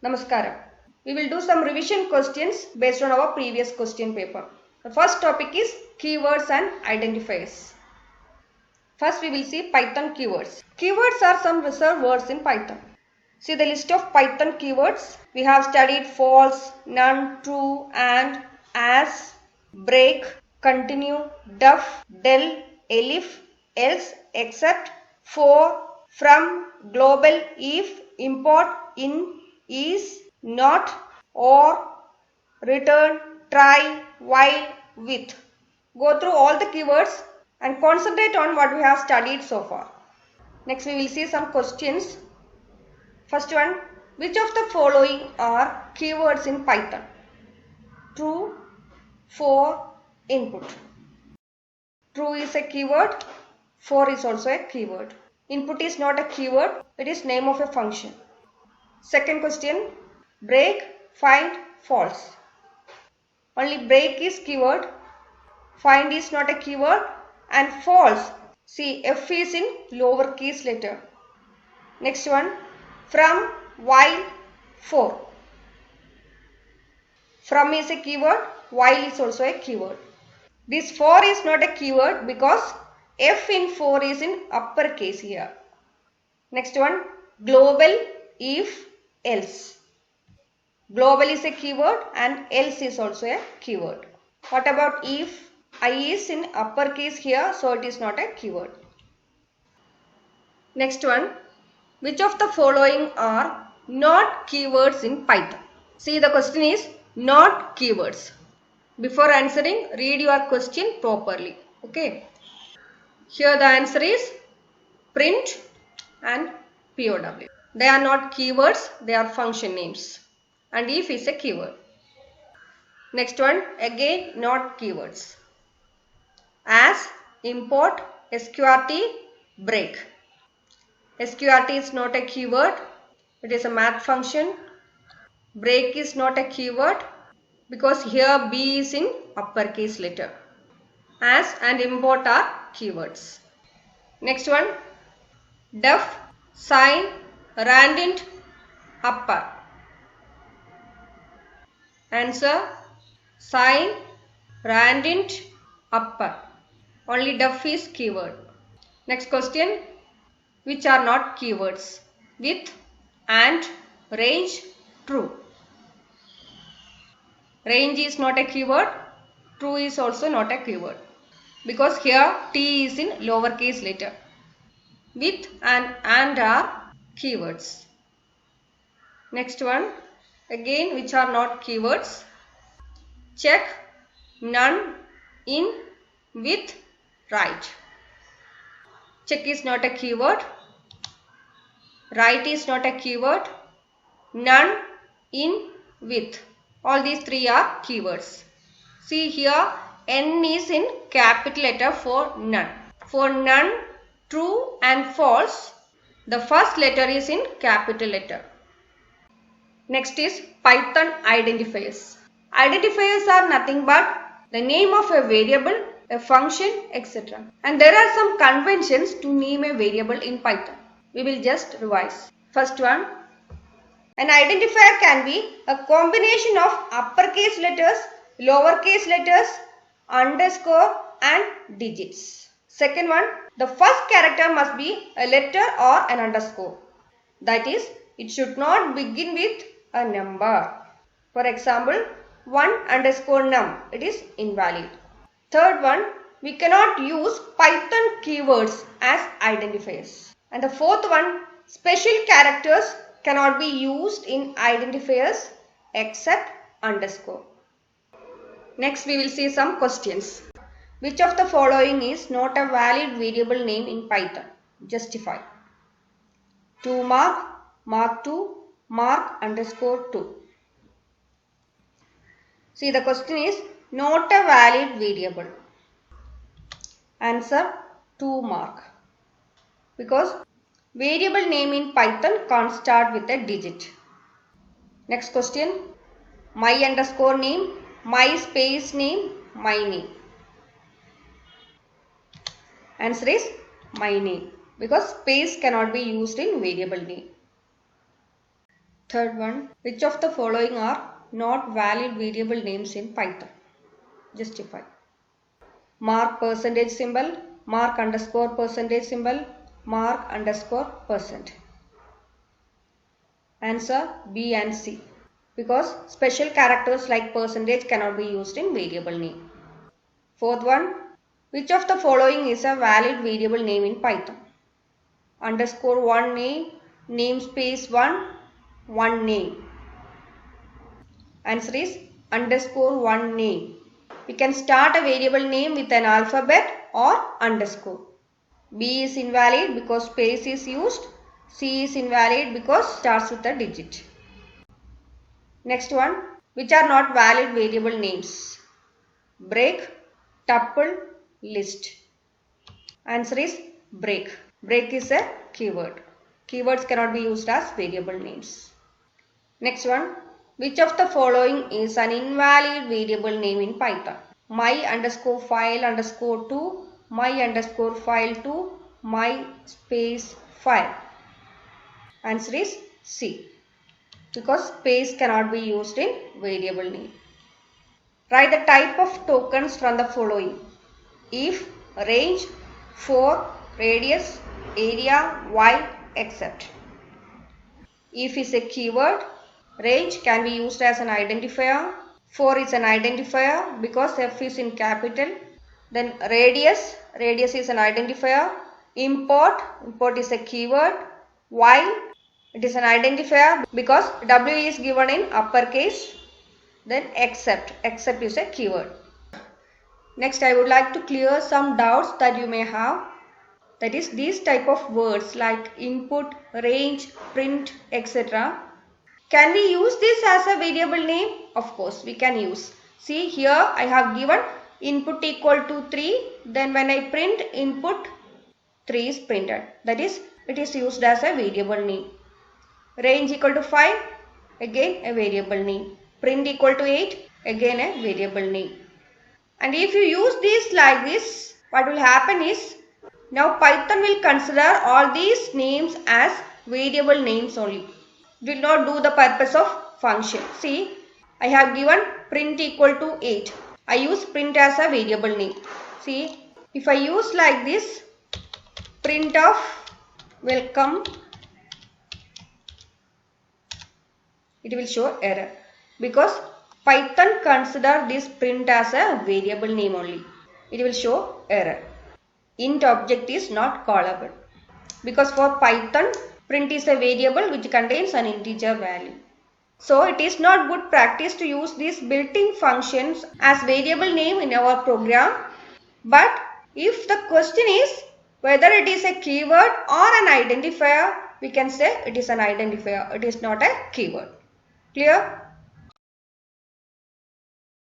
Namaskaram. We will do some revision questions based on our previous question paper. The first topic is keywords and identifiers. First we will see Python keywords. Keywords are some reserved words in Python. See the list of Python keywords. We have studied false, none, true, and, as, break, continue, def, del, elif, else, except, for, from, global, if, import, in, is, not, or, return, try, while, with. Go through all the keywords and concentrate on what we have studied so far. Next we will see some questions. First one, which of the following are keywords in Python? True, for, input. True is a keyword, for is also a keyword. Input is not a keyword, it is name of a function. Second question, break, find, false. Only break is keyword, find is not a keyword, and false. See, F is in lowercase letter. Next one, from, while, for. From is a keyword, while is also a keyword. This for is not a keyword because F in for is in uppercase here. Next one, global, if, else. Global is a keyword and else is also a keyword. What about if? I is in uppercase here, so it is not a keyword. Next one, which of the following are not keywords in Python? See, the question is not keywords. Before answering, read your question properly. Okay. Here the answer is print and POW. They are not keywords, they are function names. And if is a keyword. Next one, again not keywords. As, import, sqrt, break. Sqrt is not a keyword, it is a math function. Break is not a keyword because here B is in uppercase letter. As and import are keywords. Next one, def, sign, randint, upper. Answer, sign, randint, upper. Only def is keyword. Next question, which are not keywords? With, and, range, true. Range is not a keyword, true is also not a keyword because here T is in lowercase letter. With and are keywords. Next one, again which are not keywords. Check, none, in, with, right. Check is not a keyword. Right is not a keyword. None, in, with. All these three are keywords. See here, N is in capital letter for none. For none, true and false, the first letter is in capital letter. Next is Python identifiers. Identifiers are nothing but the name of a variable, a function, etc. And there are some conventions to name a variable in Python. We will just revise. First one, an identifier can be a combination of uppercase letters, lowercase letters, underscore and digits. Second one, the first character must be a letter or an underscore. That is, it should not begin with a number. For example, 1 underscore num, it is invalid. Third one, we cannot use Python keywords as identifiers. And the fourth one, special characters cannot be used in identifiers except underscore. Next we will see some questions. Which of the following is not a valid variable name in Python? Justify. 2 mark, mark 2, mark underscore 2. See, the question is not a valid variable. Answer, 2 mark. Because variable name in Python can't start with a digit. Next question, my underscore name, my space name, my name. Answer is my name because space cannot be used in variable name. Third one, which of the following are not valid variable names in Python? Justify. Mark percentage symbol, mark underscore percentage symbol, mark underscore percent. Answer B and C. Because special characters like percentage cannot be used in variable name. Fourth one, which of the following is a valid variable name in Python? Underscore one name, namespace one name. Answer is underscore one name. We can start a variable name with an alphabet or underscore. B is invalid because space is used. C is invalid because starts with a digit. Next one, which are not valid variable names? Break, tuple, list. Answer is break. Break is a keyword. Keywords cannot be used as variable names. Next one, which of the following is an invalid variable name in Python? My underscore file underscore 2, my underscore file 2, my space file. Answer is C. Because space cannot be used in variable name. Write the type of tokens from the following: if, range, for, radius, area, while, except. If is a keyword, range can be used as an identifier, for is an identifier because F is in capital, then radius is an identifier, import is a keyword, while it is an identifier because W is given in uppercase, then except is a keyword. Next, I would like to clear some doubts that you may have. That is, these type of words like input, range, print, etc. Can we use this as a variable name? Of course, we can use. See, here I have given input equal to 3. Then when I print input, 3 is printed. That is, it is used as a variable name. Range equal to 5, again a variable name. Print equal to 8, again a variable name. And if you use this like this, what will happen is, now Python will consider all these names as variable names only. It will not do the purpose of function. See, I have given print equal to 8. I use print as a variable name. See, if I use like this, print of welcome, it will show error because Python consider this print as a variable name only. It will show error. Int object is not callable because for Python, print is a variable which contains an integer value. So it is not good practice to use these built-in functions as variable name in our program. But if the question is whether it is a keyword or an identifier, we can say it is an identifier. It is not a keyword. Clear?